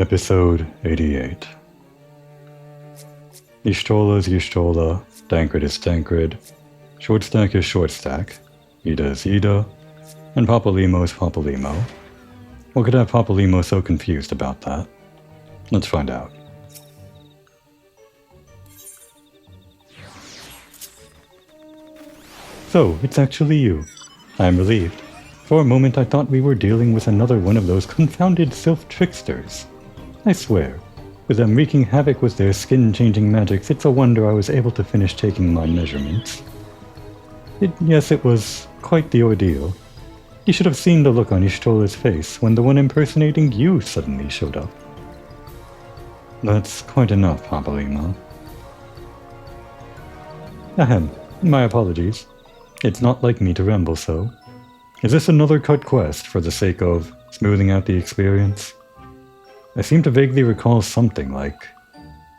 Episode 88. Y'shtola is Y'shtola, Dankred is Dankred, Short Stack is Short Stack, Ida is Ida, and Papalimo is Papalimo. What could have Papalimo so confused about that? Let's find out. So, it's actually you. I am relieved. For a moment I thought we were dealing with another one of those confounded sylph-tricksters. I swear, with them wreaking havoc with their skin-changing magics, it's a wonder I was able to finish taking my measurements. Yes, it was quite the ordeal. You should have seen the look on Y'shtola's face when the one impersonating you suddenly showed up. That's quite enough, Papalimo. Ahem, my apologies. It's not like me to ramble so. Is this another cut quest for the sake of smoothing out the experience? I seem to vaguely recall something like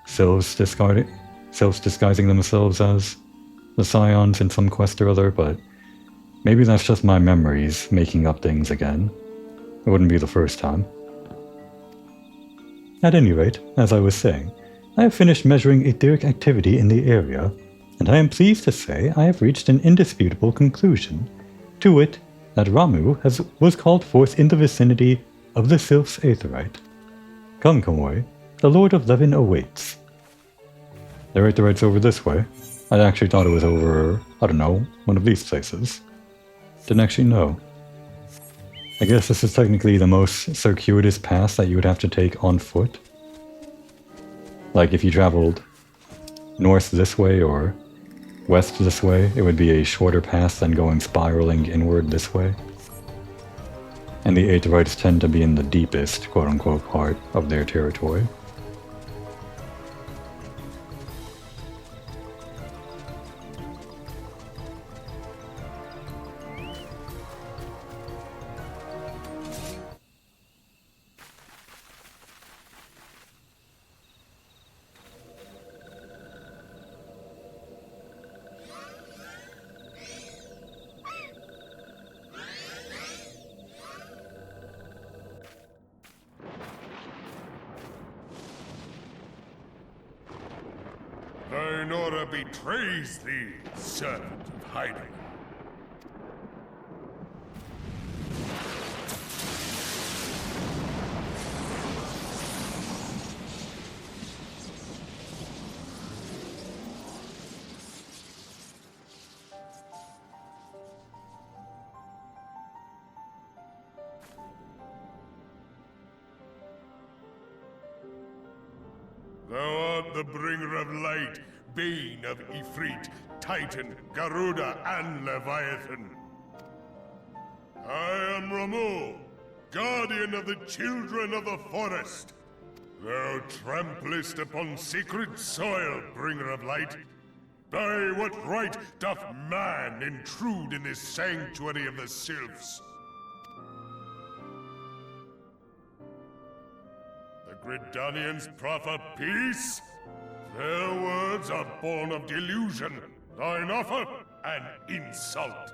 sylphs disguising themselves as the scions in some quest or other, but maybe that's just my memories making up things again. It wouldn't be the first time. At any rate, as I was saying, I have finished measuring etheric activity in the area, and I am pleased to say I have reached an indisputable conclusion, to wit, that Ramuh was called forth in the vicinity of the Sylph's Aetheryte. Come, Kamoy, the Lord of Levin awaits. The Aetheryte's over this way. I actually thought it was over, I don't know, one of these places. Didn't actually know. I guess this is technically the most circuitous path that you would have to take on foot. Like if you traveled north this way or west this way, it would be a shorter path than going spiraling inward this way. And the Aetherites tend to be in the deepest, quote-unquote, part of their territory. Thainora betrays thee, servant of hiding. Thou art the bringer of light, bane of Ifrit, Titan, Garuda, and Leviathan. I am Ramuh, guardian of the children of the forest. Thou tramplest upon sacred soil, bringer of light. By what right doth man intrude in this sanctuary of the sylphs? The Gridanians proffer peace? Their words are born of delusion, thine offer an insult.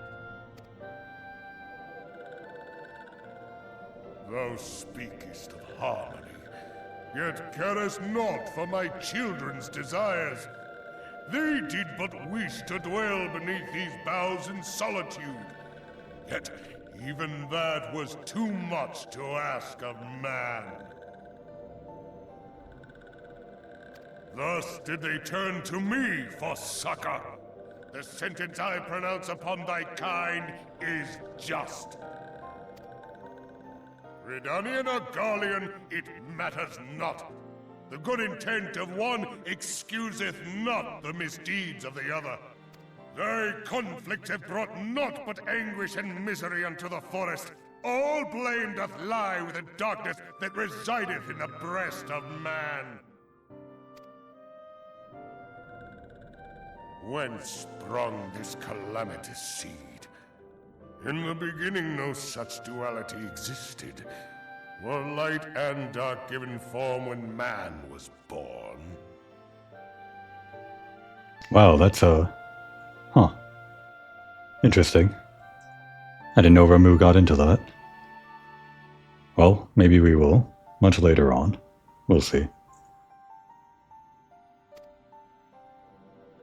Thou speakest of harmony, yet carest not for my children's desires. They did but wish to dwell beneath these boughs in solitude. Yet even that was too much to ask of man. Thus did they turn to me for succor. The sentence I pronounce upon thy kind is just. Redanian or Garlean, it matters not. The good intent of one excuseth not the misdeeds of the other. Thy conflicts have brought naught but anguish and misery unto the forest. All blame doth lie with the darkness that resideth in the breast of man. Whence sprung this calamitous seed? In the beginning no such duality existed. Were light and dark given form when man was born? Wow, that's interesting. I didn't know Ramuh got into that. Well, maybe we will, much later on. We'll see.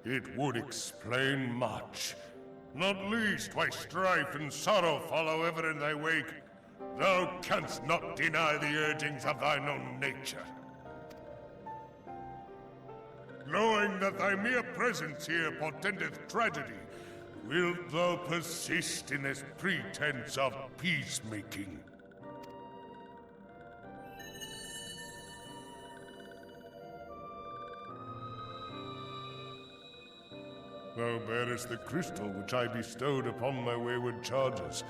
It would explain much. Not least why strife and sorrow follow ever in thy wake. Thou canst not deny the urgings of thine own nature. Knowing that thy mere presence here portendeth tragedy, wilt thou persist in this pretense of peacemaking? Thou bearest the crystal which I bestowed upon my wayward charges.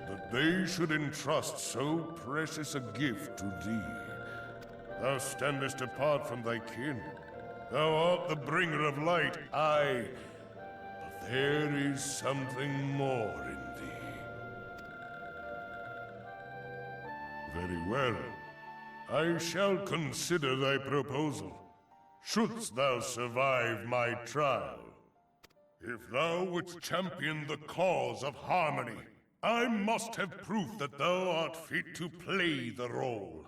That they should entrust so precious a gift to thee. Thou standest apart from thy kin. Thou art the bringer of light, aye. But there is something more in thee. Very well. I shall consider thy proposal. Shouldst thou survive my trial. If thou wouldst champion the cause of harmony, I must have proof that thou art fit to play the role.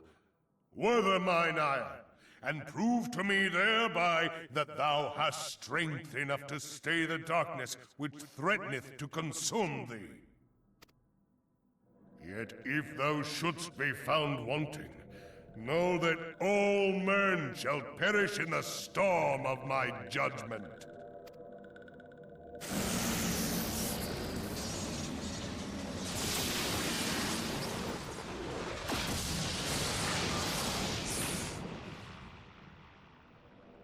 Wither mine ire, and prove to me thereby that thou hast strength enough to stay the darkness which threateneth to consume thee. Yet if thou shouldst be found wanting, know that all men shall perish in the storm of my judgment.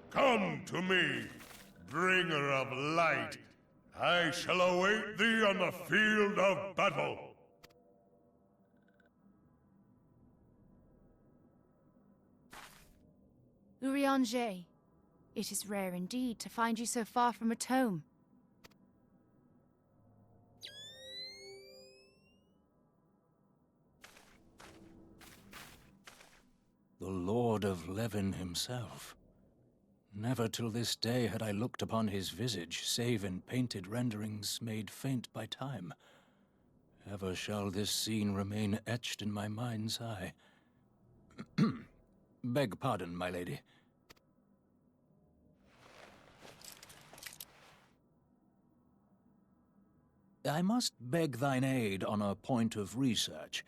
Come to me, bringer of light. I shall await thee on the field of battle. Urianger, it is rare indeed to find you so far from a tome. The Lord of Levin himself. Never till this day had I looked upon his visage, save in painted renderings made faint by time. Ever shall this scene remain etched in my mind's eye. Beg pardon, my lady. I must beg thine aid on a point of research.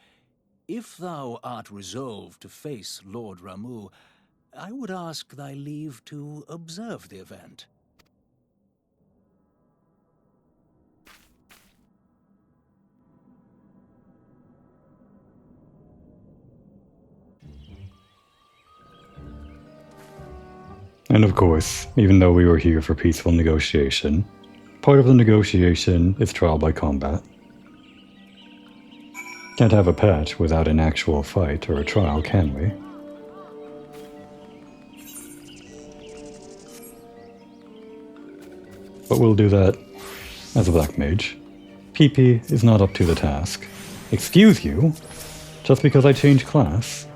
If thou art resolved to face Lord Ramuh, I would ask thy leave to observe the event. And of course, even though we were here for peaceful negotiation, part of the negotiation is trial by combat. Can't have a patch without an actual fight or a trial, can we? But we'll do that as a black mage. PP is not up to the task. Excuse you? Just because I changed class?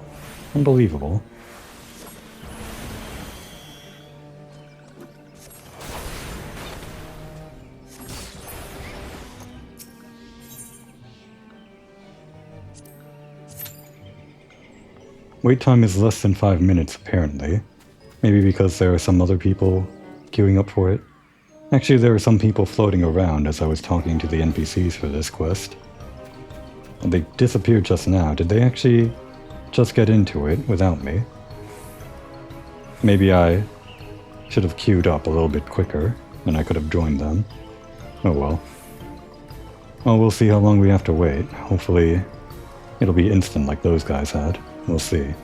Unbelievable. Wait time is less than 5 minutes, apparently. Maybe because there are some other people queuing up for it. Actually, there were some people floating around as I was talking to the NPCs for this quest. They disappeared just now. Did they actually just get into it without me? Maybe I should have queued up a little bit quicker, and I could have joined them. Oh well. Well, we'll see how long we have to wait. Hopefully, it'll be instant like those guys had. We'll see.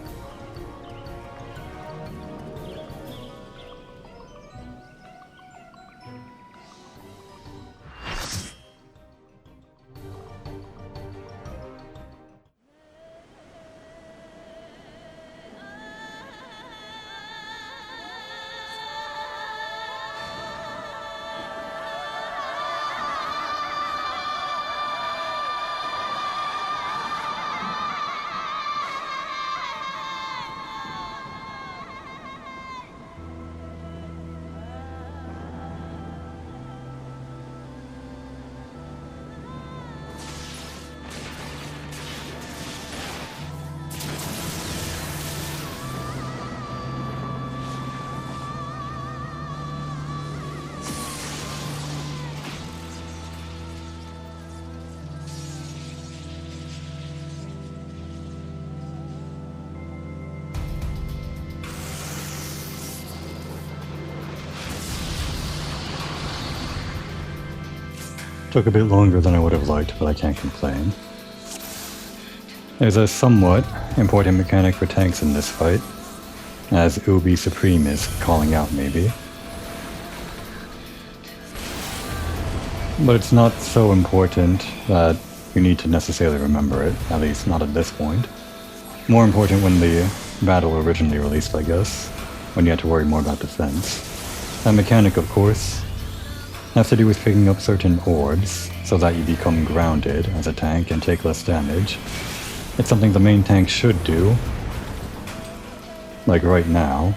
Took a bit longer than I would have liked, but I can't complain. There's a somewhat important mechanic for tanks in this fight, as Ubi Supreme is calling out maybe. But it's not so important that you need to necessarily remember it, at least not at this point. More important when the battle originally released, I guess, when you had to worry more about defense. That mechanic, of course, has to do with picking up certain orbs, so that you become grounded as a tank and take less damage. It's something the main tank should do, like right now.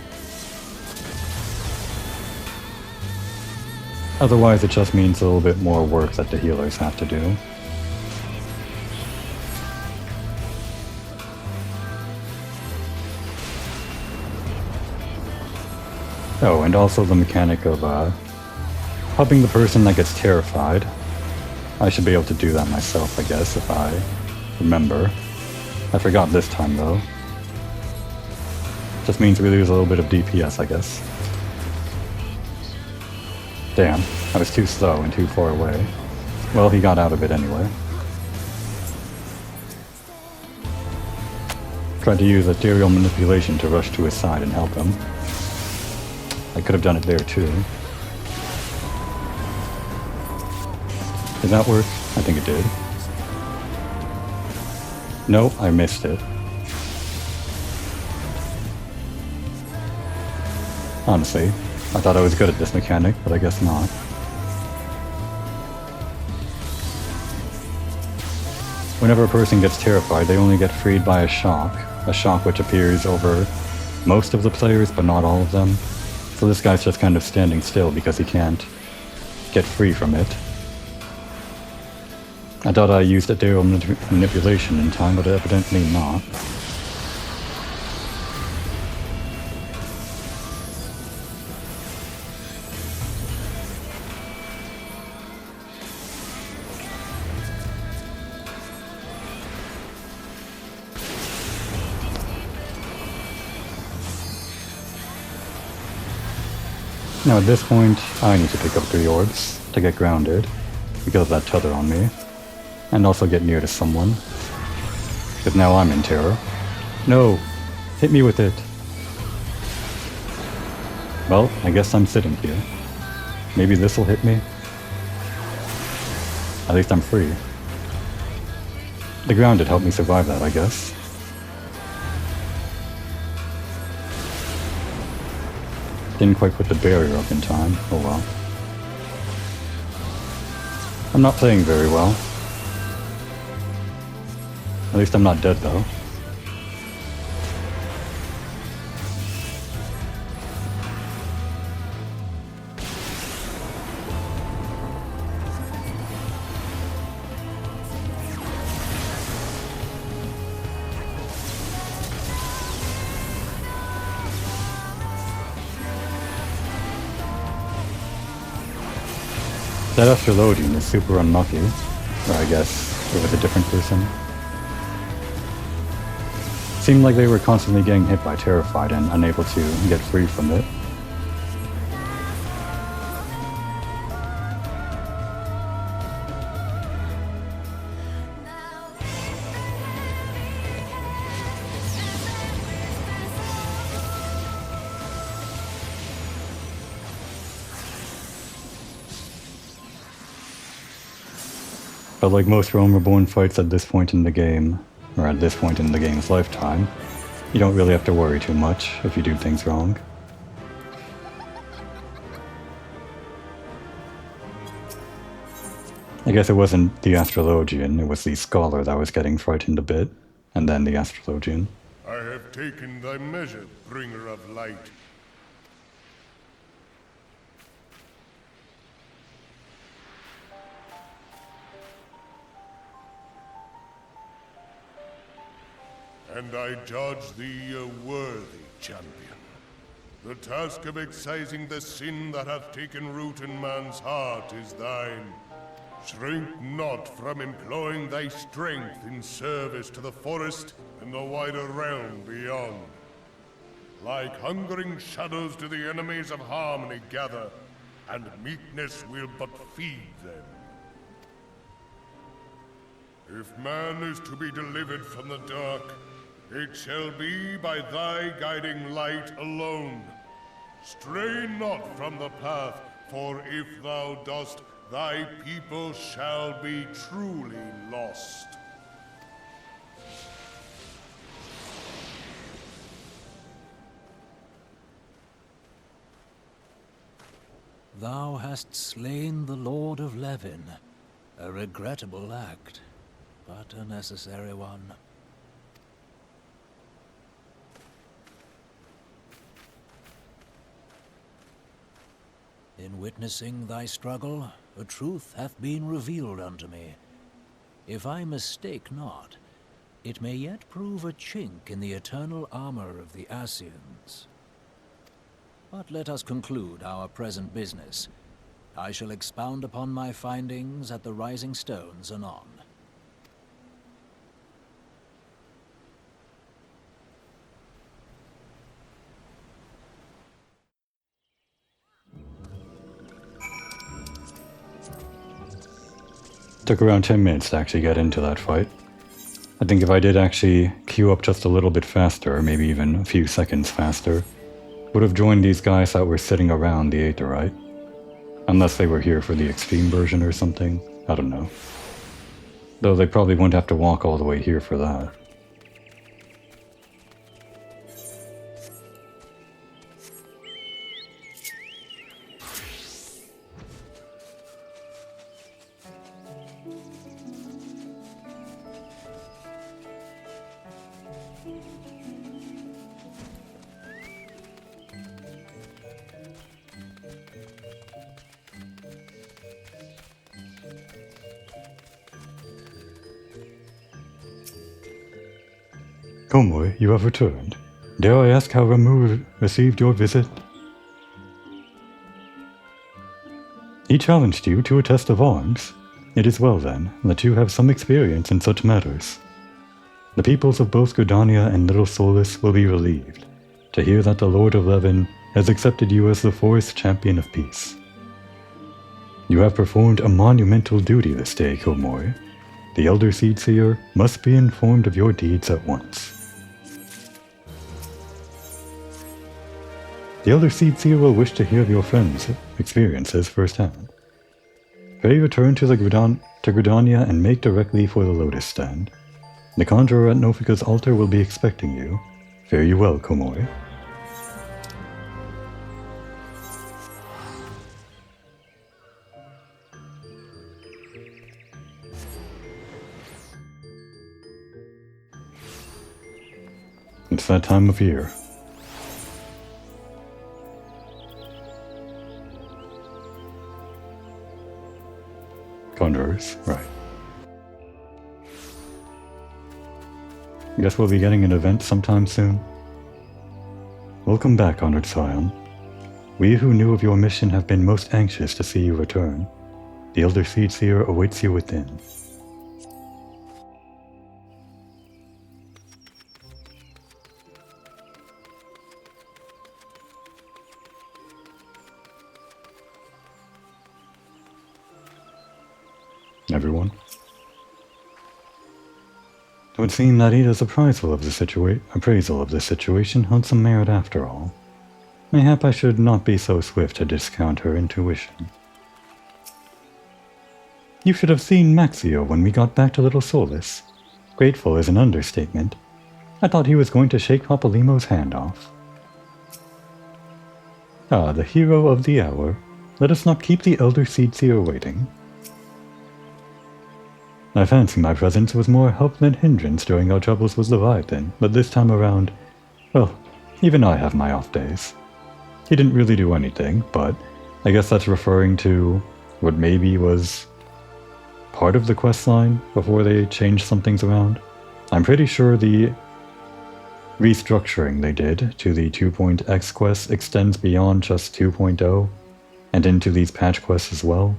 Otherwise it just means a little bit more work that the healers have to do. Oh, and also the mechanic of helping the person that gets terrified. I should be able to do that myself, I guess, if I remember. I forgot this time, though. Just means we lose a little bit of DPS, I guess. Damn, I was too slow and too far away. Well, he got out of it anyway. Tried to use ethereal manipulation to rush to his side and help him. I could have done it there, too. Did that work? I think it did. No, I missed it. Honestly, I thought I was good at this mechanic, but I guess not. Whenever a person gets terrified, they only get freed by a shock which appears over most of the players, but not all of them. So this guy's just kind of standing still because he can't get free from it. I thought I used ethereal manipulation in time, but evidently not. Now at this point, I need to pick up 3 orbs to get grounded, because of that tether on me, and also get near to someone, because now I'm in terror. No! Hit me with it! Well, I guess I'm sitting here. Maybe this'll hit me? At least I'm free. The grounded helped me survive that, I guess. Didn't quite put the barrier up in time. Oh well. I'm not playing very well. At least I'm not dead though. That after loading is super unlucky, or I guess it was a different person. Seemed like they were constantly getting hit by Terrified and unable to get free from it. But like most Realm Reborn fights at this point in the game, or at this point in the game's lifetime, you don't really have to worry too much if you do things wrong. I guess it wasn't the Astrologian, it was the Scholar that was getting frightened a bit, and then the Astrologian. I have taken thy measure, bringer of light. And I judge thee a worthy champion. The task of excising the sin that hath taken root in man's heart is thine. Shrink not from employing thy strength in service to the forest and the wider realm beyond. Like hungering shadows do the enemies of harmony gather, and meekness will but feed them. If man is to be delivered from the dark, it shall be by thy guiding light alone. Stray not from the path, for if thou dost, thy people shall be truly lost. Thou hast slain the Lord of Levin. A regrettable act, but a necessary one. In witnessing thy struggle, a truth hath been revealed unto me. If I mistake not, it may yet prove a chink in the eternal armor of the Ascians. But let us conclude our present business. I shall expound upon my findings at the Rising Stones anon. Took around 10 minutes to actually get into that fight. I think if I did actually queue up just a little bit faster, or maybe even a few seconds faster, would have joined these guys that were sitting around the Aetherite. Unless they were here for the extreme version or something. I don't know. Though they probably wouldn't have to walk all the way here for that. Komoy, you have returned. Dare I ask how Ramuh received your visit? He challenged you to a test of arms. It is well then, that you have some experience in such matters. The peoples of both Gridania and Little Solus will be relieved to hear that the Lord of Levin has accepted you as the forest champion of peace. You have performed a monumental duty this day, Komoy. The Elder Seedseer must be informed of your deeds at once. The Elder Seedseer will wish to hear of your friends' experiences firsthand. Pray return to Gridania and make directly for the Lotus Stand. The Conjurer at Nofika's altar will be expecting you. Fare you well, Komoy. It's that time of year. Conjurers, right. Guess we'll be getting an event sometime soon. Welcome back, Honored Scion. We who knew of your mission have been most anxious to see you return. The Elder Seedseer awaits you within. Everyone. It would seem that Ida's appraisal of the situation held some merit after all. Mayhap I should not be so swift to discount her intuition. You should have seen Maxio when we got back to Little Solus. Grateful is an understatement. I thought he was going to shake Papalymo's hand off. Ah, the hero of the hour. Let us not keep the Elder Seedseer waiting. I fancy my presence was more help than hindrance during our troubles with Leviathan, but this time around, well, even I have my off days. He didn't really do anything, but I guess that's referring to what maybe was part of the questline before they changed some things around. I'm pretty sure the restructuring they did to the 2.x quest extends beyond just 2.0 and into these patch quests as well.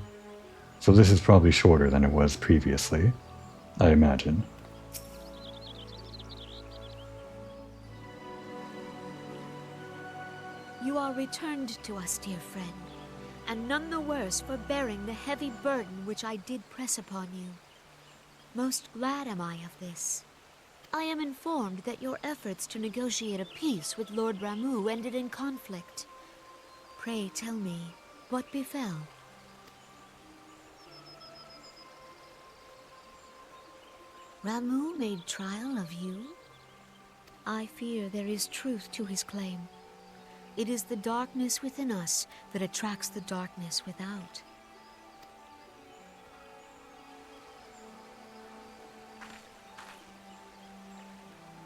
So this is probably shorter than it was previously, I imagine. You are returned to us, dear friend, and none the worse for bearing the heavy burden which I did press upon you. Most glad am I of this. I am informed that your efforts to negotiate a peace with Lord Ramuh ended in conflict. Pray tell me, what befell? Ramuh made trial of you? I fear there is truth to his claim. It is the darkness within us that attracts the darkness without.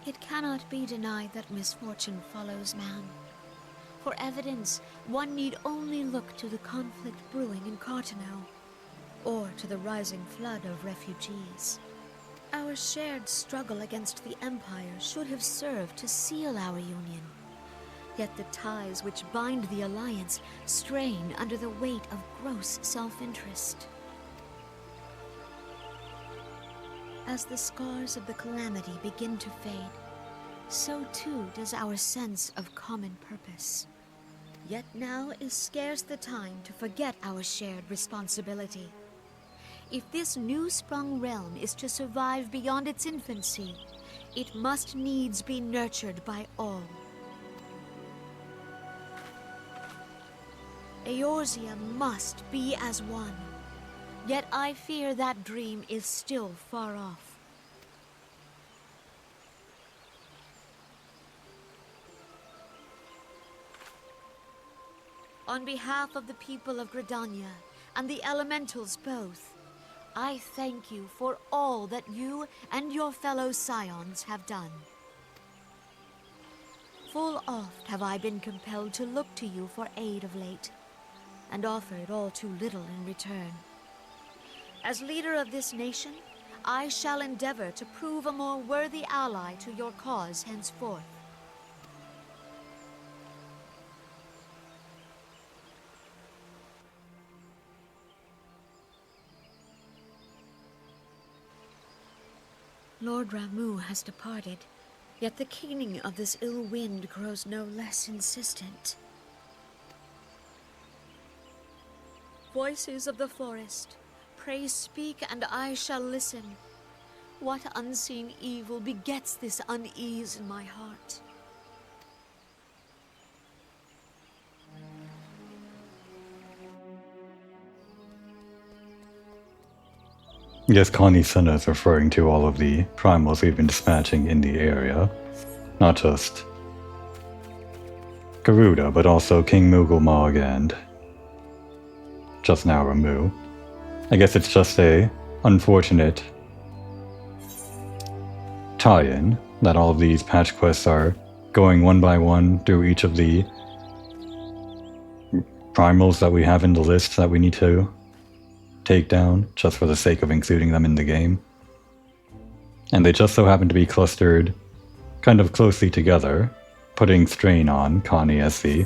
It cannot be denied that misfortune follows man. For evidence, one need only look to the conflict brewing in Cartano, or to the rising flood of refugees. Our shared struggle against the Empire should have served to seal our union. Yet the ties which bind the Alliance strain under the weight of gross self-interest. As the scars of the calamity begin to fade, so too does our sense of common purpose. Yet now is scarce the time to forget our shared responsibility. If this new-sprung realm is to survive beyond its infancy, it must needs be nurtured by all. Eorzea must be as one. Yet I fear that dream is still far off. On behalf of the people of Gridania and the elementals both, I thank you for all that you and your fellow scions have done. Full oft have I been compelled to look to you for aid of late, and offered all too little in return. As leader of this nation, I shall endeavor to prove a more worthy ally to your cause henceforth. Lord Ramuh has departed, yet the keening of this ill wind grows no less insistent. Voices of the forest, pray speak and I shall listen. What unseen evil begets this unease in my heart? Yes, Connie Senna is referring to all of the primals we've been dispatching in the area. Not just Garuda, but also King Mughal and just now Ramuh. I guess it's just a unfortunate tie-in that all of these patch quests are going one by one through each of the primals that we have in the list that we need to take down, just for the sake of including them in the game. And they just so happen to be clustered kind of closely together, putting strain on Connie as the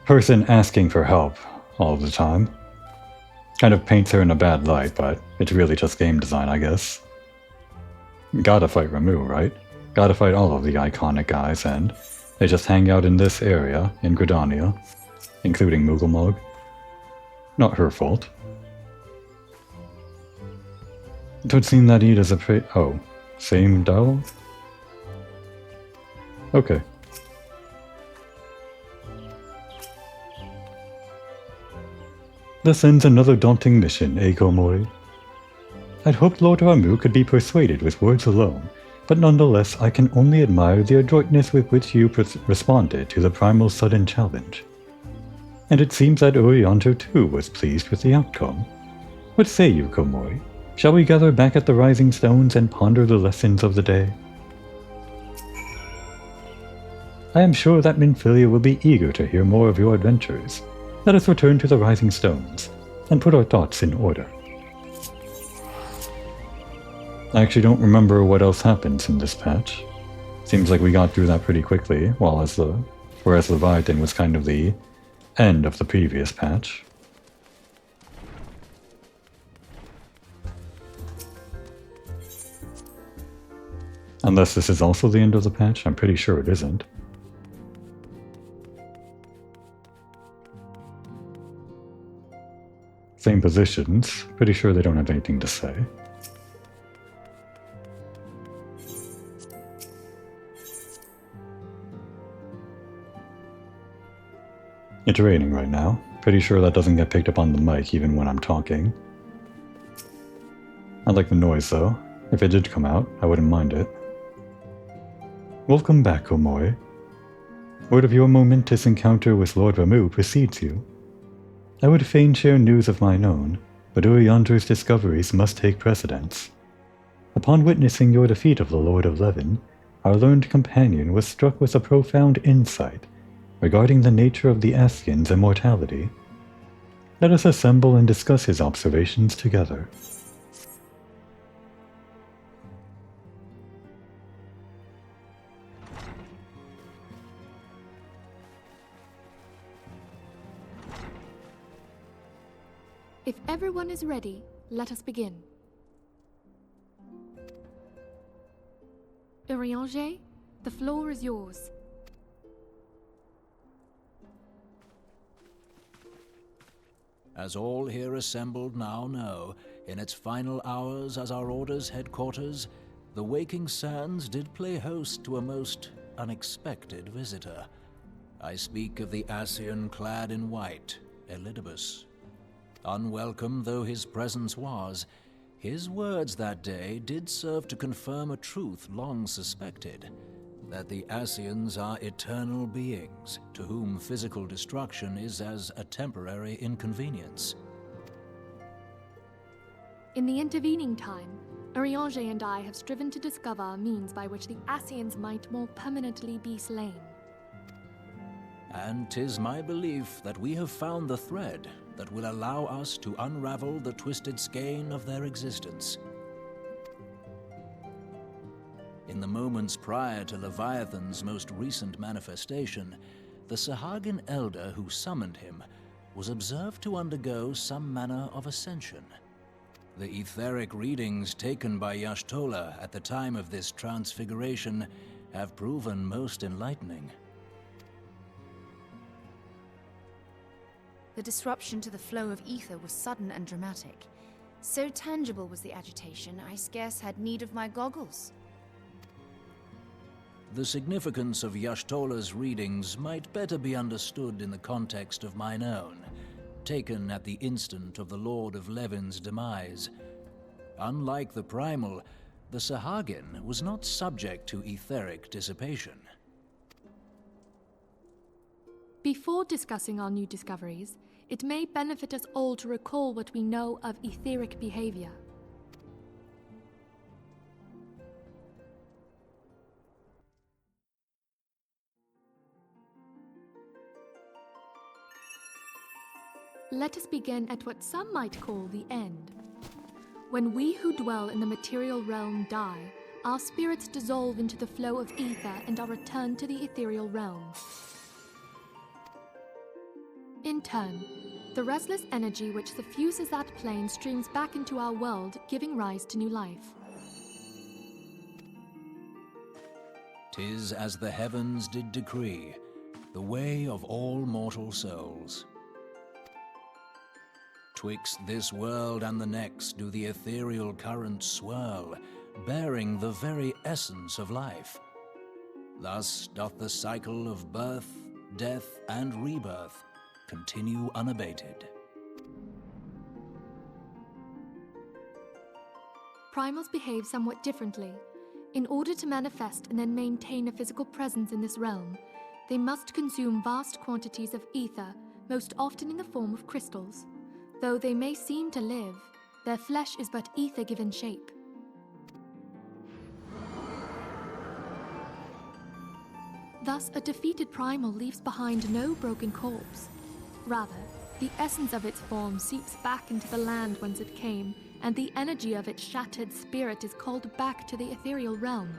person asking for help all of the time. Kind of paints her in a bad light, but it's really just game design, I guess. Gotta fight Ramuh, right? Gotta fight all of the iconic guys, and they just hang out in this area in Gridania, including Mughal. Not her fault. It would seem that Ida's a oh, same Dao? Okay. This ends another daunting mission, Komori. I'd hoped Lord Ramuh could be persuaded with words alone, but nonetheless I can only admire the adroitness with which you responded to the primal sudden challenge. And it seems that Urianto too was pleased with the outcome. What say you, Komori? Shall we gather back at the Rising Stones and ponder the lessons of the day? I am sure that Minfilia will be eager to hear more of your adventures. Let us return to the Rising Stones and put our thoughts in order. I actually don't remember what else happens in this patch. Seems like we got through that pretty quickly, whereas Leviathan was kind of the end of the previous patch. Unless this is also the end of the patch, I'm pretty sure it isn't. Same positions, pretty sure they don't have anything to say. It's raining right now. Pretty sure that doesn't get picked up on the mic even when I'm talking. I like the noise though. If it did come out, I wouldn't mind it. Welcome back, Omoy. Word of your momentous encounter with Lord Ramuh precedes you. I would fain share news of mine own, but Uriandra's discoveries must take precedence. Upon witnessing your defeat of the Lord of Levin, our learned companion was struck with a profound insight regarding the nature of the Ascian's immortality. Let us assemble and discuss his observations together. If everyone is ready, let us begin. Urianger, the floor is yours. As all here assembled now know, in its final hours as our Order's headquarters, the waking sands did play host to a most unexpected visitor. I speak of the Ascian clad in white, Elidibus. Unwelcome though his presence was, his words that day did serve to confirm a truth long suspected, that the Ascians are eternal beings, to whom physical destruction is as a temporary inconvenience. In the intervening time, Urianger and I have striven to discover a means by which the Ascians might more permanently be slain. And 'tis my belief that we have found the thread that will allow us to unravel the twisted skein of their existence. In the moments prior to Leviathan's most recent manifestation, the Sahagin elder who summoned him was observed to undergo some manner of ascension. The etheric readings taken by Y'shtola at the time of this transfiguration have proven most enlightening. The disruption to the flow of ether was sudden and dramatic. So tangible was the agitation, I scarce had need of my goggles. The significance of Y'shtola's readings might better be understood in the context of mine own, taken at the instant of the Lord of Levin's demise. Unlike the Primal, the Sahagin was not subject to etheric dissipation. Before discussing our new discoveries, it may benefit us all to recall what we know of etheric behavior. Let us begin at what some might call the end. When we who dwell in the material realm die, our spirits dissolve into the flow of ether and are returned to the ethereal realm. In turn, the restless energy which suffuses that plane streams back into our world, giving rise to new life. 'Tis as the heavens did decree, the way of all mortal souls. Twixt this world and the next do the ethereal currents swirl, bearing the very essence of life. Thus doth the cycle of birth, death, and rebirth continue unabated. Primals behave somewhat differently. In order to manifest and then maintain a physical presence in this realm, they must consume vast quantities of ether, most often in the form of crystals. Though they may seem to live, their flesh is but ether given shape. Thus, a defeated primal leaves behind no broken corpse. Rather, the essence of its form seeps back into the land whence it came, and the energy of its shattered spirit is called back to the ethereal realm.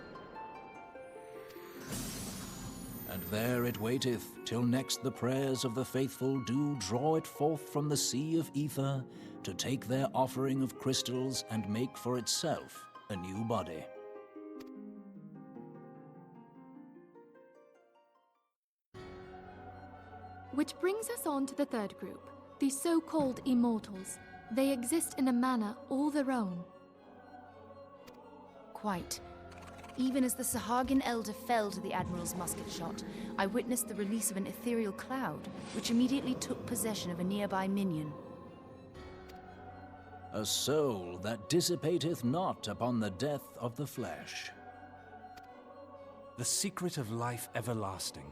And there it waiteth, till next the prayers of the faithful do draw it forth from the sea of ether, to take their offering of crystals and make for itself a new body. Which brings us on to the third group, the so-called immortals. They exist in a manner all their own. Quite. Even as the Sahagin Elder fell to the Admiral's musket shot, I witnessed the release of an ethereal cloud, which immediately took possession of a nearby minion. A soul that dissipateth not upon the death of the flesh. The secret of life everlasting,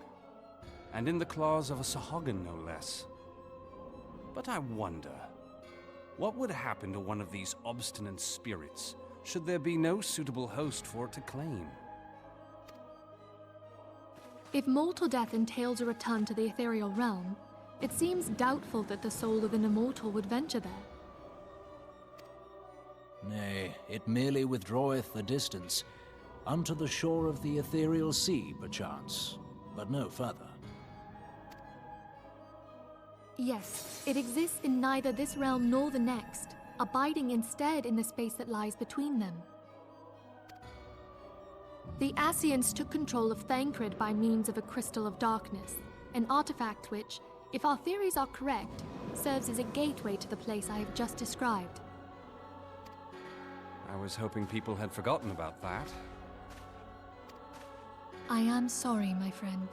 and in the claws of a Sahagin no less. But I wonder, what would happen to one of these obstinate spirits should there be no suitable host for it to claim? If mortal death entails a return to the ethereal realm, it seems doubtful that the soul of an immortal would venture there. Nay, it merely withdraweth the distance, unto the shore of the ethereal sea, perchance, but no further. Yes, it exists in neither this realm nor the next, abiding instead in the space that lies between them. The Ascians took control of Thancred by means of a crystal of darkness, an artifact which, if our theories are correct, serves as a gateway to the place I have just described. I was hoping people had forgotten about that. I am sorry, my friend.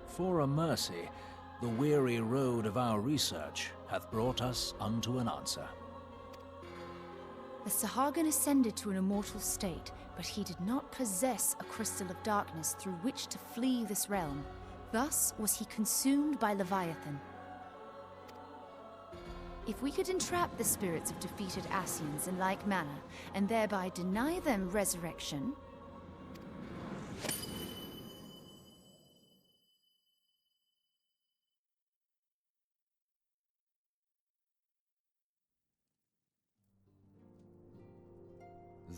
For a mercy, the weary road of our research hath brought us unto an answer. The Sahagin ascended to an immortal state, but he did not possess a crystal of darkness through which to flee this realm. Thus was he consumed by Leviathan. If we could entrap the spirits of defeated Ascians in like manner, and thereby deny them resurrection...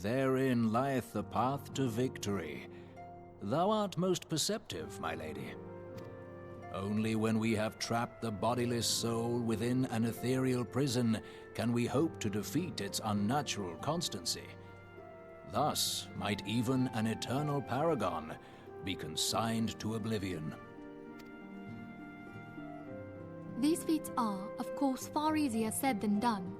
Therein lieth the path to victory. Thou art most perceptive, my lady. Only when we have trapped the bodiless soul within an ethereal prison can we hope to defeat its unnatural constancy. Thus might even an eternal paragon be consigned to oblivion. These feats are, of course, far easier said than done.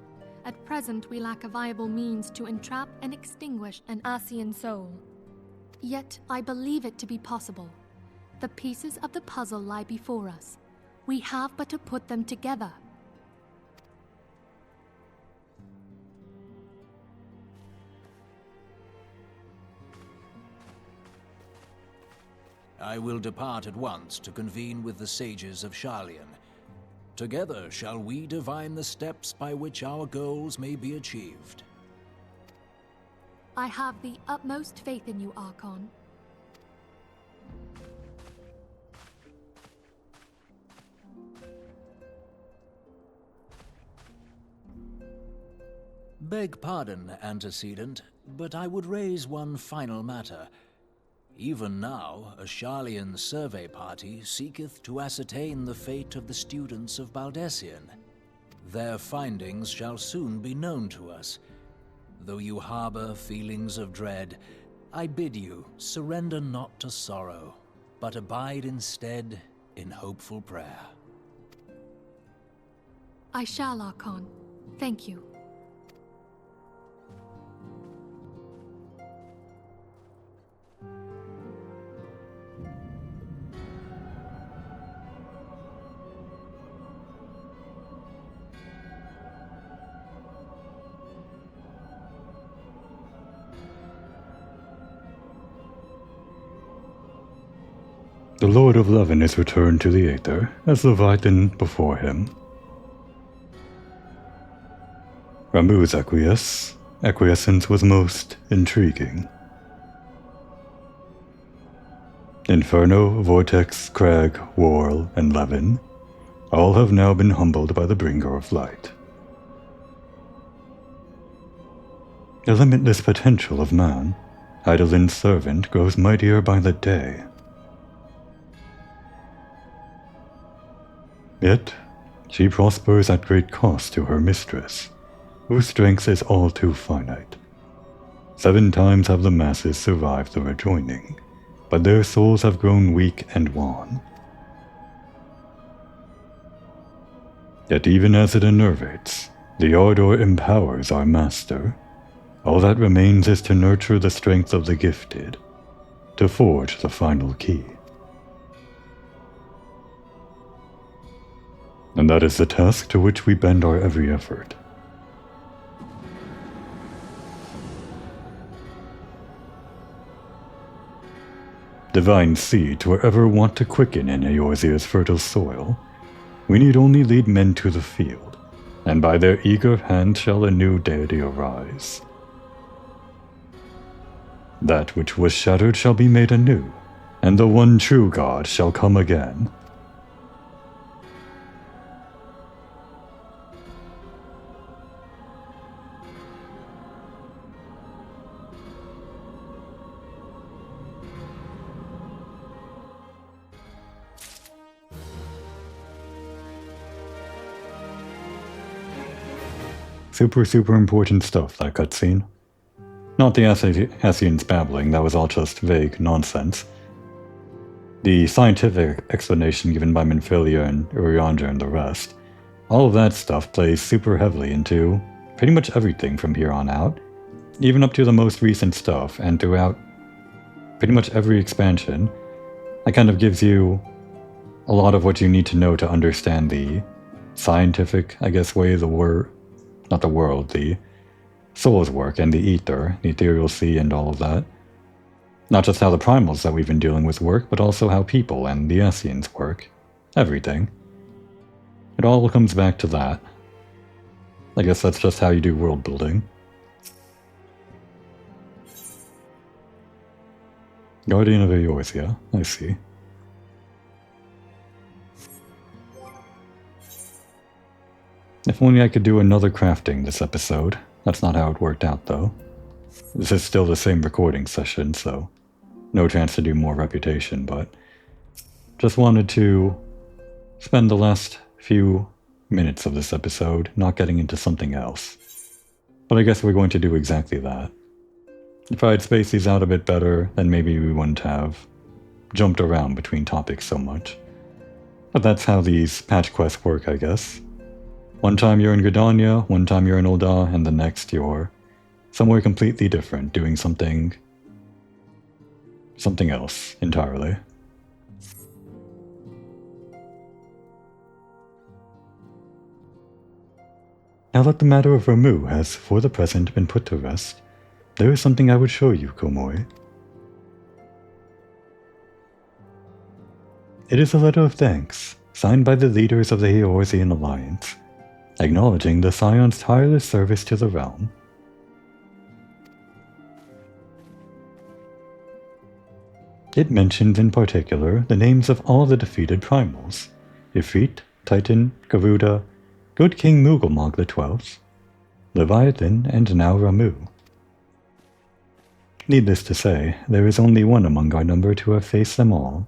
At present, we lack a viable means to entrap and extinguish an Ascian soul. Yet, I believe it to be possible. The pieces of the puzzle lie before us. We have but to put them together. I will depart at once to convene with the sages of Sharlayan. Together shall we divine the steps by which our goals may be achieved. I have the utmost faith in you, Archon. Beg pardon, antecedent, but I would raise one final matter. Even now, a Sharlayan survey party seeketh to ascertain the fate of the students of Baldessian. Their findings shall soon be known to us. Though you harbor feelings of dread, I bid you surrender not to sorrow, but abide instead in hopeful prayer. I shall, Archon. Thank you. The Lord of Leven is returned to the Aether, as Leviathan before him. Ramuh's acquiescence was most intriguing. Inferno, Vortex, Crag, Whorl, and Leven all have now been humbled by the Bringer of Light. The limitless potential of man, Hydaelyn's servant, grows mightier by the day. Yet, she prospers at great cost to her mistress, whose strength is all too finite. 7 times have the masses survived the rejoining, but their souls have grown weak and wan. Yet even as it enervates, the ardor empowers our master, All that remains is to nurture the strength of the gifted, to forge the final key. And that is the task to which we bend our every effort. Divine seeds wherever want to quicken in Eorzea's fertile soil, we need only lead men to the field, and by their eager hand shall a new deity arise. That which was shattered shall be made anew, and the one true God shall come again. Super important stuff, that cutscene. Not the Ascians babbling, that was all just vague nonsense. The scientific explanation given by Minfilia and Urianger and the rest, all of that stuff plays super heavily into pretty much everything from here on out, even up to the most recent stuff, and throughout pretty much every expansion. That kind of gives you a lot of what you need to know to understand the scientific, I guess, way the souls work, and the ether, the ethereal sea, and all of that. Not just how the primals that we've been dealing with work, but also how people and the Ascians work. Everything. It all comes back to that. I guess that's just how you do world building. Guardian of Eorzea, I see. If only I could do another crafting this episode. That's not how it worked out, though. This is still the same recording session, so no chance to do more reputation, but just wanted to spend the last few minutes of this episode not getting into something else. But I guess we're going to do exactly that. If I had spaced these out a bit better, then maybe we wouldn't have jumped around between topics so much. But that's how these patch quests work, I guess. One time you're in Gridania, one time you're in Ul'dah, and the next you're somewhere completely different, doing something else entirely. Now that the matter of Ramuh has, for the present, been put to rest, there is something I would show you, Komoi. It is a letter of thanks, signed by the leaders of the Eorzean Alliance, acknowledging the Scion's tireless service to the realm. It mentions in particular the names of all the defeated primals: Ifrit, Titan, Garuda, Good King Mughal XII, Leviathan, and now Ramuh. Needless to say, there is only one among our number to have faced them all.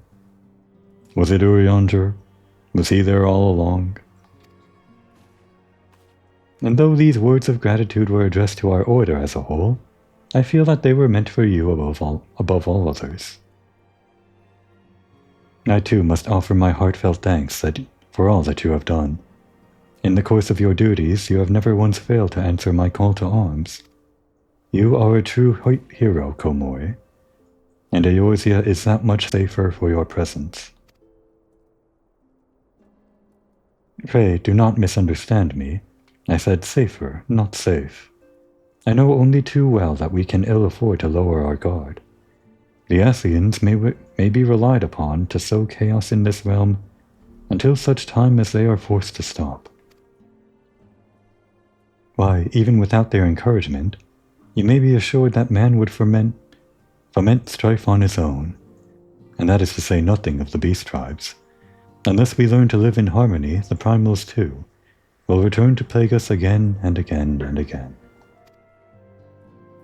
Was it Urianger? Was he there all along? And though these words of gratitude were addressed to our order as a whole, I feel that they were meant for you above all others. I too must offer my heartfelt thanks for all that you have done. In the course of your duties, you have never once failed to answer my call to arms. You are a true hero, Komoi, and Eorzea is that much safer for your presence. Pray, do not misunderstand me. I said safer, not safe. I know only too well that we can ill afford to lower our guard. The Ascians may be relied upon to sow chaos in this realm until such time as they are forced to stop. Why, even without their encouragement, you may be assured that man would foment strife on his own, and that is to say nothing of the beast tribes. Unless we learn to live in harmony, the primals too will return to plague us again and again and again.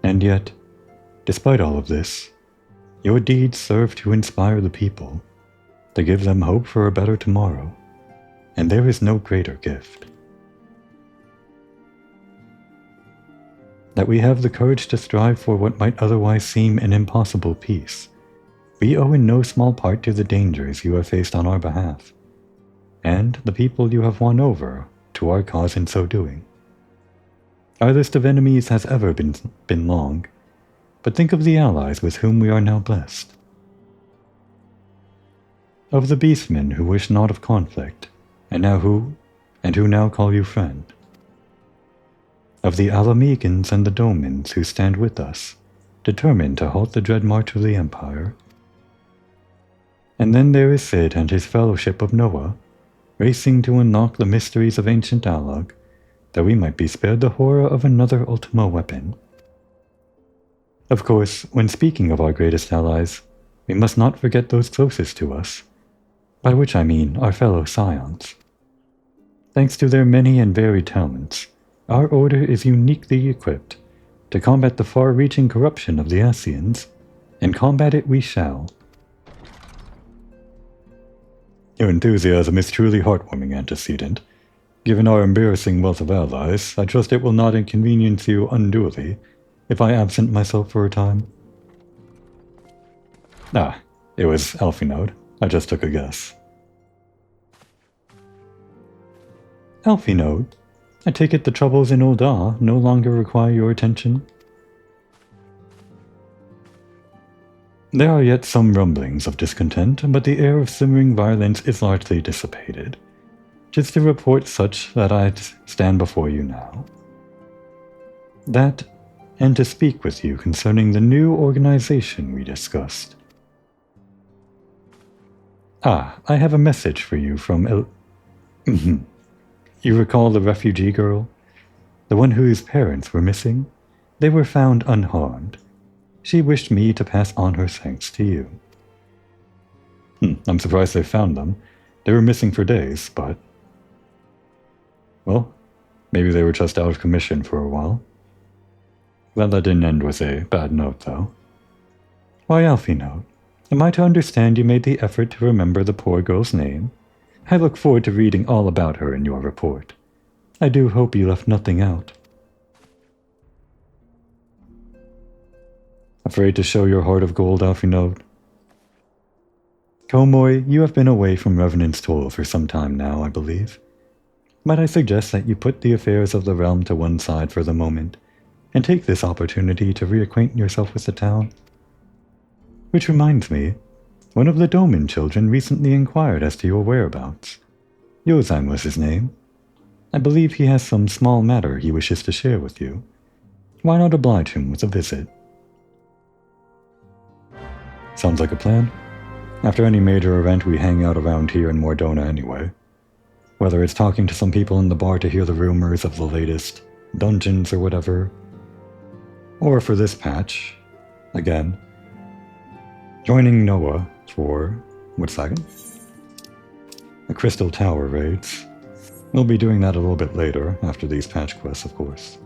And yet, despite all of this, your deeds serve to inspire the people, to give them hope for a better tomorrow, and there is no greater gift. That we have the courage to strive for what might otherwise seem an impossible peace, we owe in no small part to the dangers you have faced on our behalf, and the people you have won over to our cause in so doing. Our list of enemies has ever been long, but think of the allies with whom we are now blessed. Of the beastmen who wish naught of conflict, and who now call you friend. Of the Alamegans and the Domans who stand with us, determined to halt the dread march of the Empire. And then there is Sid and his fellowship of Noah, racing to unlock the mysteries of ancient Allag, that we might be spared the horror of another Ultima weapon. Of course, when speaking of our greatest allies, we must not forget those closest to us, by which I mean our fellow Scions. Thanks to their many and varied talents, our order is uniquely equipped to combat the far-reaching corruption of the Ascians, and combat it we shall. Your enthusiasm is truly heartwarming, antecedent. Given our embarrassing wealth of allies, I trust it will not inconvenience you unduly if I absent myself for a time. Ah, it was Alphinaud. I just took a guess. Alphinaud, I take it the troubles in Ul'dah no longer require your attention? There are yet some rumblings of discontent, but the air of simmering violence is largely dissipated. 'Tis to report such that I stand before you now. That, and to speak with you concerning the new organization we discussed. Ah, I have a message for you from You recall the refugee girl? The one whose parents were missing? They were found unharmed. She wished me to pass on her thanks to you. I'm surprised they found them. They were missing for days, but... Well, maybe they were just out of commission for a while. Glad that didn't end with a bad note, though. Why, Alphinaud, am I to understand you made the effort to remember the poor girl's name? I look forward to reading all about her in your report. I do hope you left nothing out. Afraid to show your heart of gold, Alphinaud? Komoy, you have been away from Revenant's toll for some time now, I believe. Might I suggest that you put the affairs of the realm to one side for the moment, and take this opportunity to reacquaint yourself with the town? Which reminds me, one of the Doman children recently inquired as to your whereabouts. Yozan was his name. I believe he has some small matter he wishes to share with you. Why not oblige him with a visit? Sounds like a plan. After any major event, we hang out around here in Mordona anyway. Whether it's talking to some people in the bar to hear the rumors of the latest dungeons or whatever. Or for this patch, again, joining Noah for, what's that? The Crystal Tower raids. We'll be doing that a little bit later, after these patch quests, of course.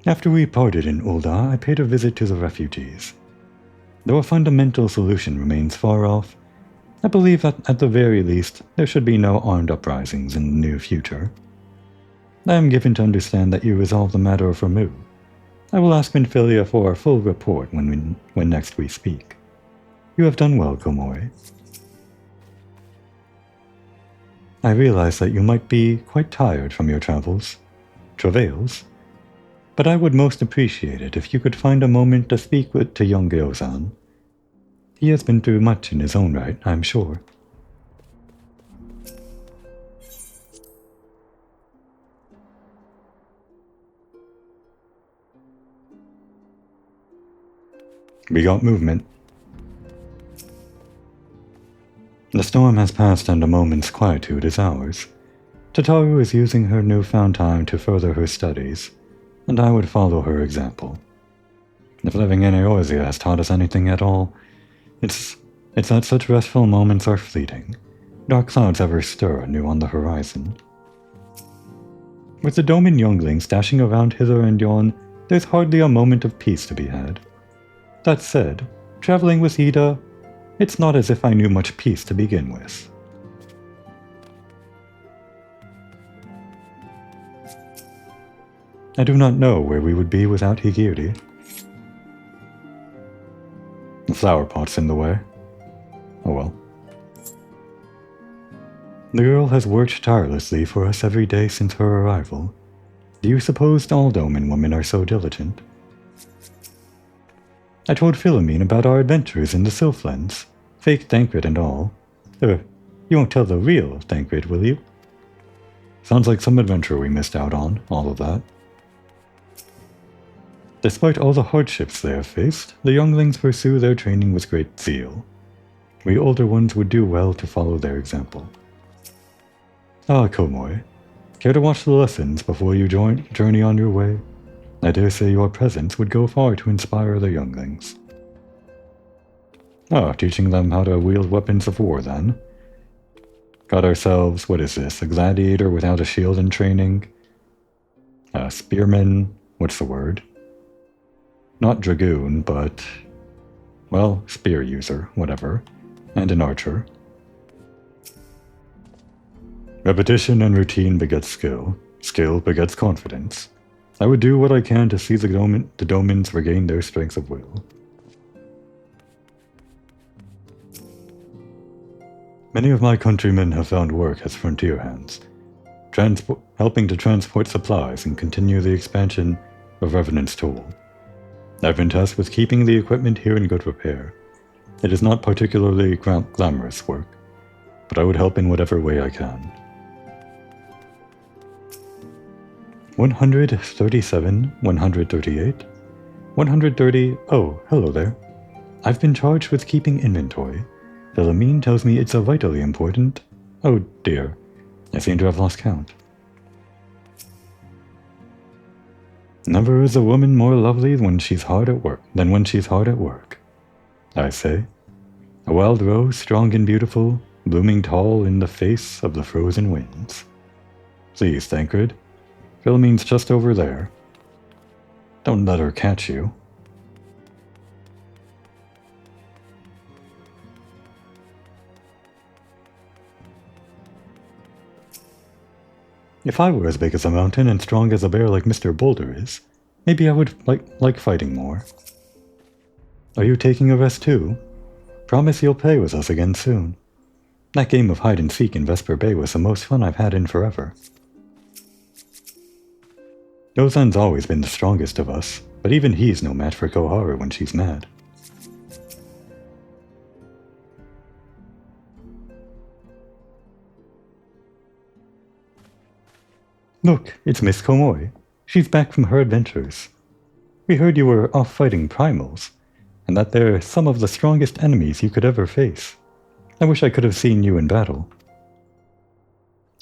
After we parted in Ul'dah, I paid a visit to the refugees. Though a fundamental solution remains far off, I believe that at the very least there should be no armed uprisings in the near future. I am given to understand that you resolved the matter of Ramuh. I will ask Minfilia for a full report when next we speak. You have done well, Komoy. I realize that you might be quite tired from your travails, but I would most appreciate it if you could find a moment to speak to young Gyozan. He has been through much in his own right, I'm sure. We got movement. The storm has passed and a moment's quietude is ours. Tataru is using her newfound time to further her studies, and I would follow her example. If living in Eorzea has taught us anything at all, it's that such restful moments are fleeting. Dark clouds ever stir anew on the horizon. With the Doman younglings dashing around hither and yon, there's hardly a moment of peace to be had. That said, traveling with Ida, it's not as if I knew much peace to begin with. I do not know where we would be without Higiri. The flower pot's in the way. Oh well. The girl has worked tirelessly for us every day since her arrival. Do you suppose all Domin women are so diligent? I told Philomene about our adventures in the Sylphlands, fake Thancred and all. You won't tell the real Thancred, will you? Sounds like some adventure we missed out on, all of that. Despite all the hardships they have faced, the younglings pursue their training with great zeal. We older ones would do well to follow their example. Ah, Komoy, care to watch the lessons before you journey on your way? I dare say your presence would go far to inspire the younglings. Ah, teaching them how to wield weapons of war, then. Got ourselves, what is this, a gladiator without a shield in training? A spearman, what's the word? Not dragoon, but, well, spear user, whatever, and an archer. Repetition and routine begets skill. Skill begets confidence. I would do what I can to see the Domins regain their strength of will. Many of my countrymen have found work as frontier hands, helping to transport supplies and continue the expansion of Revenant's tool. I've been tasked with keeping the equipment here in good repair. It is not particularly glamorous work, but I would help in whatever way I can. 137, 138, 130, oh, hello there. I've been charged with keeping inventory. Philomene tells me it's a vitally important... Oh dear, I seem to have lost count. Never is a woman more lovely than when she's hard at work, I say. A wild rose, strong and beautiful, blooming tall in the face of the frozen winds. Please, Thancred. Philomene's just over there. Don't let her catch you. If I were as big as a mountain and strong as a bear like Mr. Boulder is, maybe I would like fighting more. Are you taking a rest too? Promise you'll play with us again soon. That game of hide and seek in Vesper Bay was the most fun I've had in forever. Ozan's always been the strongest of us, but even he's no match for Koharu when she's mad. Look, it's Miss Komoy. She's back from her adventures. We heard you were off fighting primals, and that they're some of the strongest enemies you could ever face. I wish I could have seen you in battle.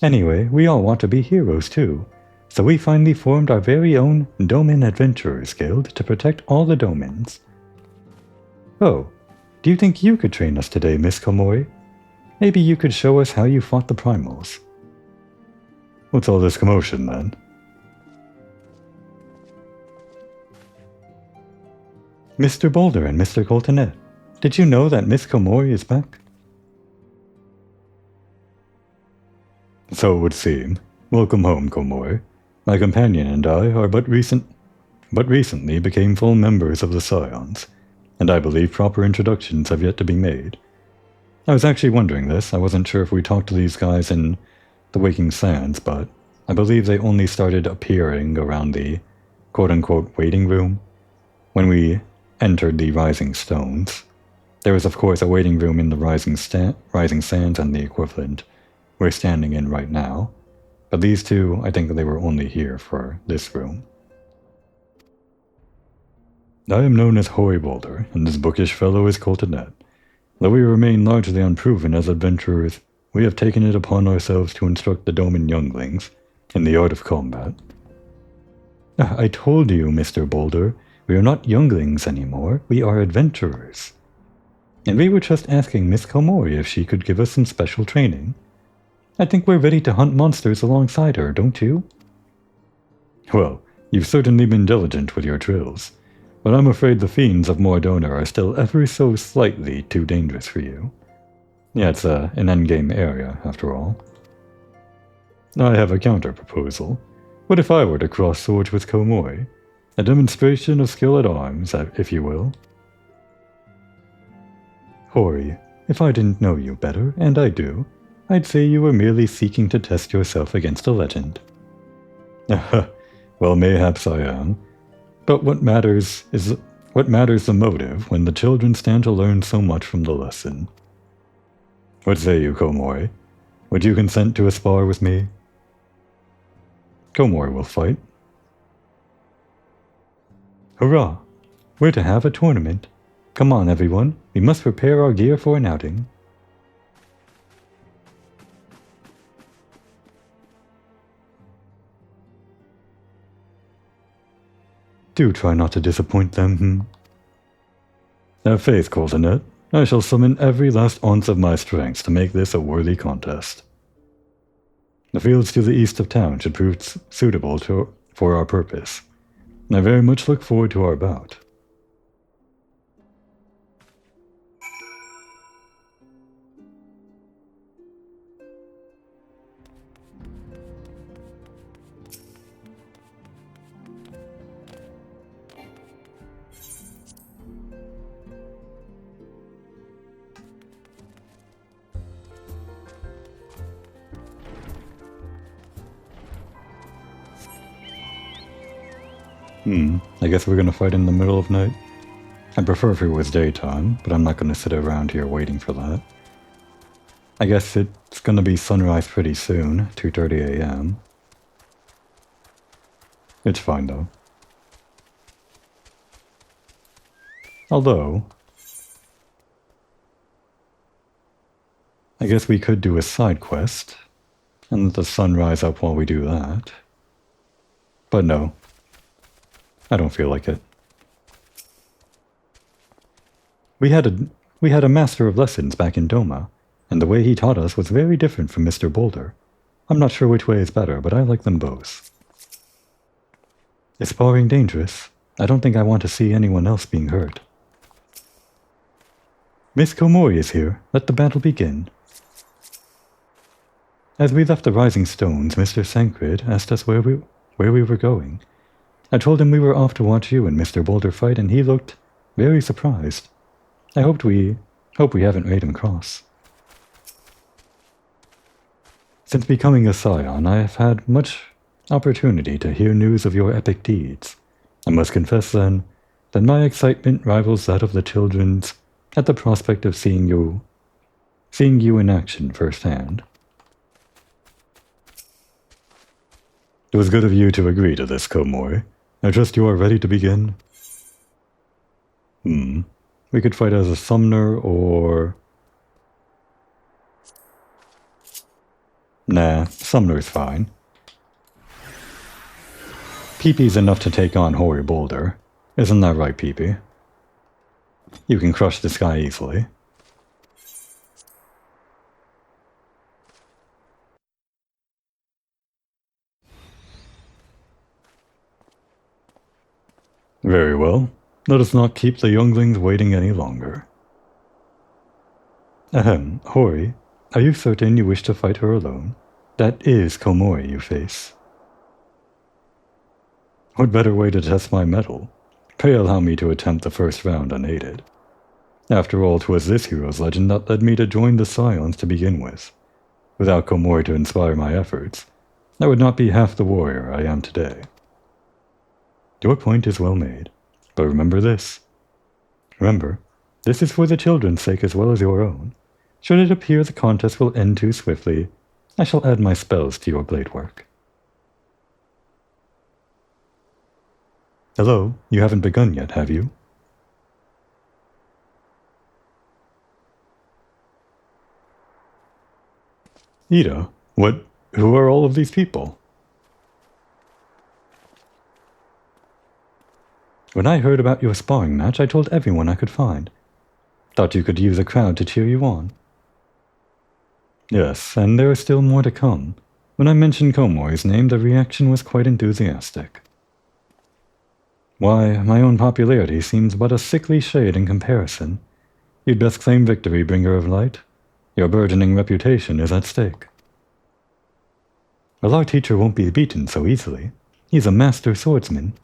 Anyway, we all want to be heroes too, so we finally formed our very own Domin Adventurers Guild to protect all the Domins. Oh, do you think you could train us today, Miss Komoy? Maybe you could show us how you fought the primals. What's all this commotion, then? Mr. Boulder and Mr. Coltonet, did you know that Miss Komoy is back? So it would seem. Welcome home, Komoy. My companion and I are but recently became full members of the Scions, and I believe proper introductions have yet to be made. I was actually wondering this. I wasn't sure if we talked to these guys in the Waking Sands, but I believe they only started appearing around the quote-unquote waiting room when we entered the Rising Stones. There was of course a waiting room in the Rising Sands and the equivalent we're standing in right now, but these two, I think they were only here for this room. I am known as Hoary Boulder, and this bookish fellow is Coltonet. Though we remain largely unproven as adventurers, we have taken it upon ourselves to instruct the Domin younglings in the art of combat. I told you, Mr. Boulder, we are not younglings anymore, we are adventurers. And we were just asking Miss Komori if she could give us some special training. I think we're ready to hunt monsters alongside her, don't you? Well, you've certainly been diligent with your drills, but I'm afraid the fiends of Mordona are still ever so slightly too dangerous for you. Yeah, it's an endgame area, after all. I have a counter-proposal. What if I were to cross swords with Komoy? A demonstration of skill at arms, if you will. Hori, if I didn't know you better, and I do, I'd say you were merely seeking to test yourself against a legend. Well, mayhaps I am. But what matters the motive when the children stand to learn so much from the lesson? What say you, Komori? Would you consent to a spar with me? Komori will fight. Hurrah! We're to have a tournament. Come on, everyone. We must prepare our gear for an outing. Do try not to disappoint them, Have faith, Coltonet. I shall summon every last ounce of my strength to make this a worthy contest. The fields to the east of town should prove suitable for our purpose. I very much look forward to our bout. I guess we're gonna fight in the middle of night. I'd prefer if it was daytime, but I'm not gonna sit around here waiting for that. I guess it's gonna be sunrise pretty soon, 2:30 a.m. It's fine though. Although, I guess we could do a side quest, and let the sun rise up while we do that. But no. I don't feel like it. We had a master of lessons back in Doma, and the way he taught us was very different from Mr. Boulder. I'm not sure which way is better, but I like them both. Is sparring dangerous? I don't think I want to see anyone else being hurt. Miss Komori is here. Let the battle begin. As we left the Rising Stones, Mr. Sankrid asked us where we were going. I told him we were off to watch you and Mr. Boulder fight, and he looked very surprised. I hope we haven't made him cross. Since becoming a scion, I have had much opportunity to hear news of your epic deeds. I must confess, then, that my excitement rivals that of the children's at the prospect of seeing you in action firsthand. It was good of you to agree to this, Komori. I trust you are ready to begin. We could fight as a summoner, or... Nah, summoner's fine. Peepee's enough to take on Hoary Boulder. Isn't that right, Peepee? You can crush this guy easily. Very well. Let us not keep the younglings waiting any longer. Hori, are you certain you wish to fight her alone? That is Komori you face. What better way to test my mettle? Pray allow me to attempt the first round unaided. After all, 'twas this hero's legend that led me to join the Scions to begin with. Without Komori to inspire my efforts, I would not be half the warrior I am today. Your point is well made, but remember this. Remember, this is for the children's sake as well as your own. Should it appear the contest will end too swiftly, I shall add my spells to your blade work. Hello, you haven't begun yet, have you? Ida, who are all of these people? When I heard about your sparring match, I told everyone I could find. Thought you could use a crowd to cheer you on. Yes, and there is still more to come. When I mentioned Komori's name, the reaction was quite enthusiastic. Why, my own popularity seems but a sickly shade in comparison. You'd best claim victory, Bringer of Light. Your burgeoning reputation is at stake. Well, our teacher won't be beaten so easily. He's a master swordsman.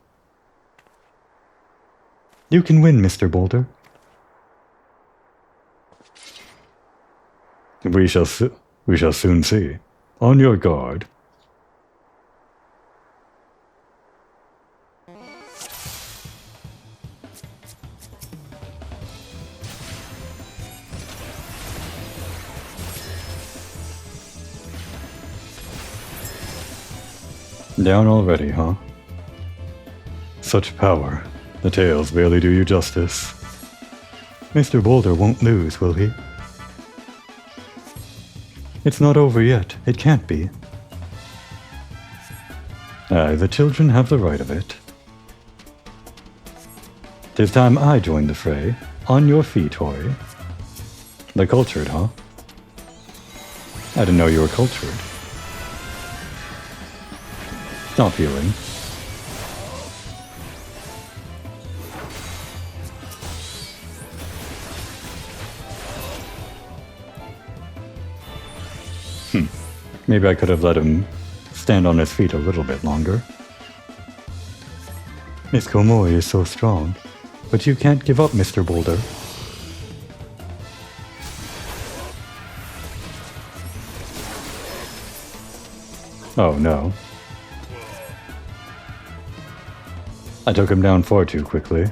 You can win, Mr. Boulder. We shall We shall soon see. On your guard. Down already, huh? Such power. The tales barely do you justice. Mr. Boulder won't lose, will he? It's not over yet. It can't be. Aye, the children have the right of it. 'Tis time I joined the fray. On your feet, Hori. The cultured, huh? I didn't know you were cultured. Stop healing. Maybe I could have let him stand on his feet a little bit longer. Miss Komori is so strong, but you can't give up, Mr. Boulder. Oh no. I took him down far too quickly.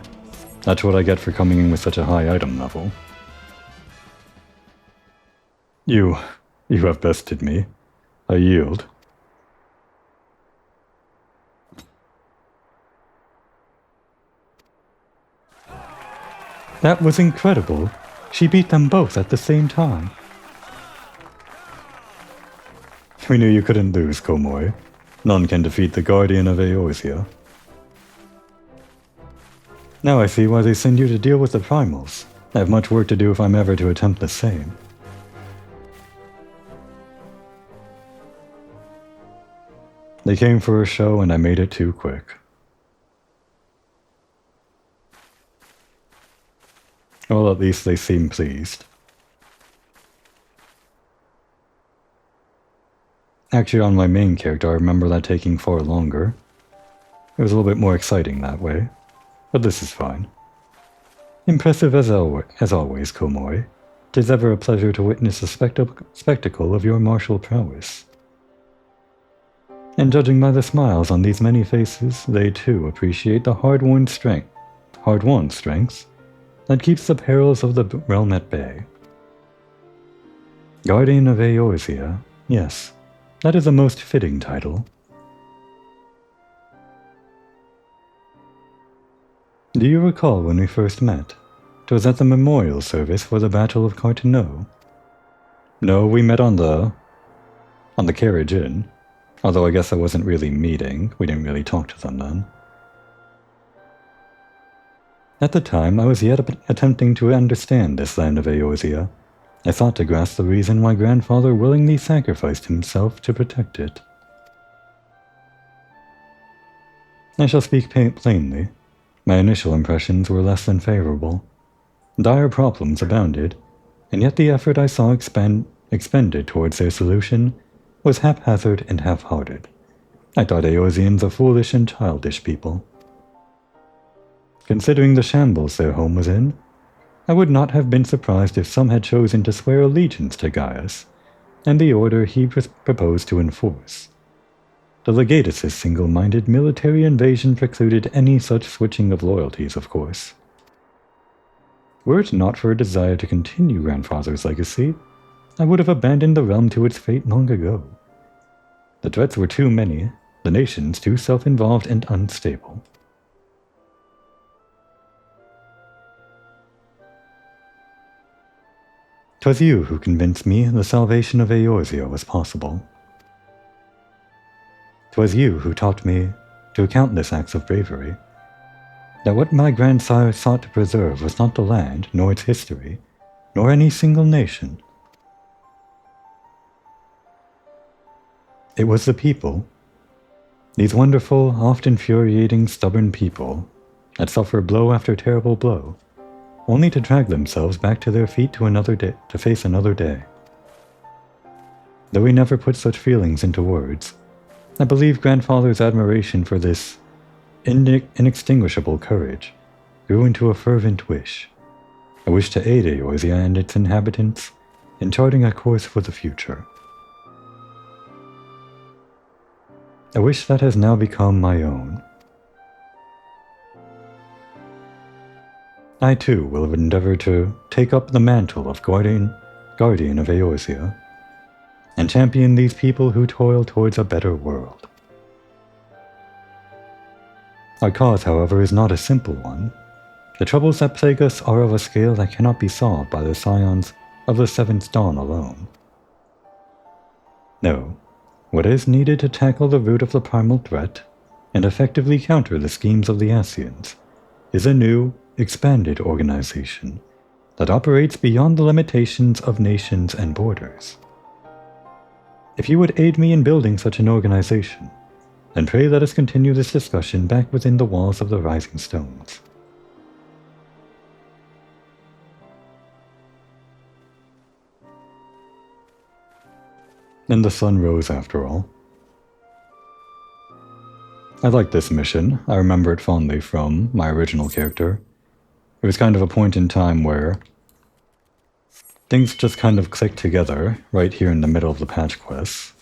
That's what I get for coming in with such a high item level. You have bested me. I yield. That was incredible. She beat them both at the same time. We knew you couldn't lose, Komori. None can defeat the Guardian of Eorzea. Now I see why they send you to deal with the primals. I have much work to do if I'm ever to attempt the same. They came for a show and I made it too quick. Well, at least they seem pleased. Actually, on my main character, I remember that taking far longer. It was a little bit more exciting that way, but this is fine. Impressive as always, Komori. 'Tis ever a pleasure to witness the spectacle of your martial prowess. And judging by the smiles on these many faces, they too appreciate the hard-won strengths that keeps the perils of the realm at bay. Guardian of Eorzea, yes, that is a most fitting title. Do you recall when we first met? 'Twas at the memorial service for the Battle of Carteneau. No, we met on the carriage inn. Although I guess I wasn't really meeting, we didn't really talk to them then. At the time, I was yet attempting to understand this land of Eorzea. I thought to grasp the reason why Grandfather willingly sacrificed himself to protect it. I shall speak plainly. My initial impressions were less than favorable. Dire problems abounded, and yet the effort I saw expended towards their solution was haphazard and half-hearted. I thought Eorzeans a foolish and childish people. Considering the shambles their home was in, I would not have been surprised if some had chosen to swear allegiance to Gaius, and the order he proposed to enforce. The Legatus' single-minded military invasion precluded any such switching of loyalties, of course. Were it not for a desire to continue Grandfather's legacy, I would have abandoned the realm to its fate long ago. The threats were too many, the nations too self-involved and unstable. "'Twas you who convinced me the salvation of Eorzea was possible. 'Twas you who taught me, through countless acts of bravery, that what my grandsire sought to preserve was not the land, nor its history, nor any single nation. It was the people, these wonderful, oft infuriating, stubborn people, that suffer blow after terrible blow, only to drag themselves back to their feet to face another day. Though he never put such feelings into words, I believe Grandfather's admiration for this inextinguishable courage grew into a fervent wish, a wish to aid Eorzea and its inhabitants in charting a course for the future. a wish that has now become my own. I too will endeavor to take up the mantle of guardian of Eorzea, and champion these people who toil towards a better world. Our cause, however, is not a simple one. The troubles that plague us are of a scale that cannot be solved by the scions of the Seventh Dawn alone. No, what is needed to tackle the root of the primal threat, and effectively counter the schemes of the Ascians, is a new, expanded organization that operates beyond the limitations of nations and borders. If you would aid me in building such an organization, then pray let us continue this discussion back within the walls of the Rising Stones. And the sun rose after all. I liked this mission. I remember it fondly from my original character. It was kind of a point in time where things just kind of click together right here in the middle of the patch quests.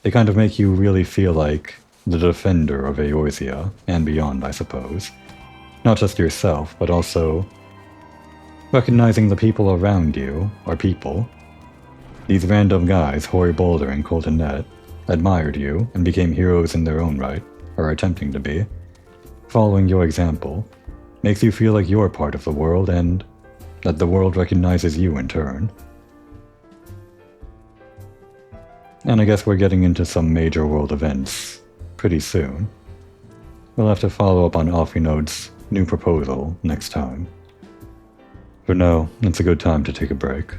They kind of make you really feel like the defender of Eorzea, and beyond, I suppose. Not just yourself, but also recognizing the people around you, or people. These random guys, Hoary Boulder and Coltonet, admired you and became heroes in their own right, or attempting to be. Following your example makes you feel like you're part of the world and that the world recognizes you in turn. And I guess we're getting into some major world events pretty soon. We'll have to follow up on Alfinode's new proposal next time. For now, it's a good time to take a break.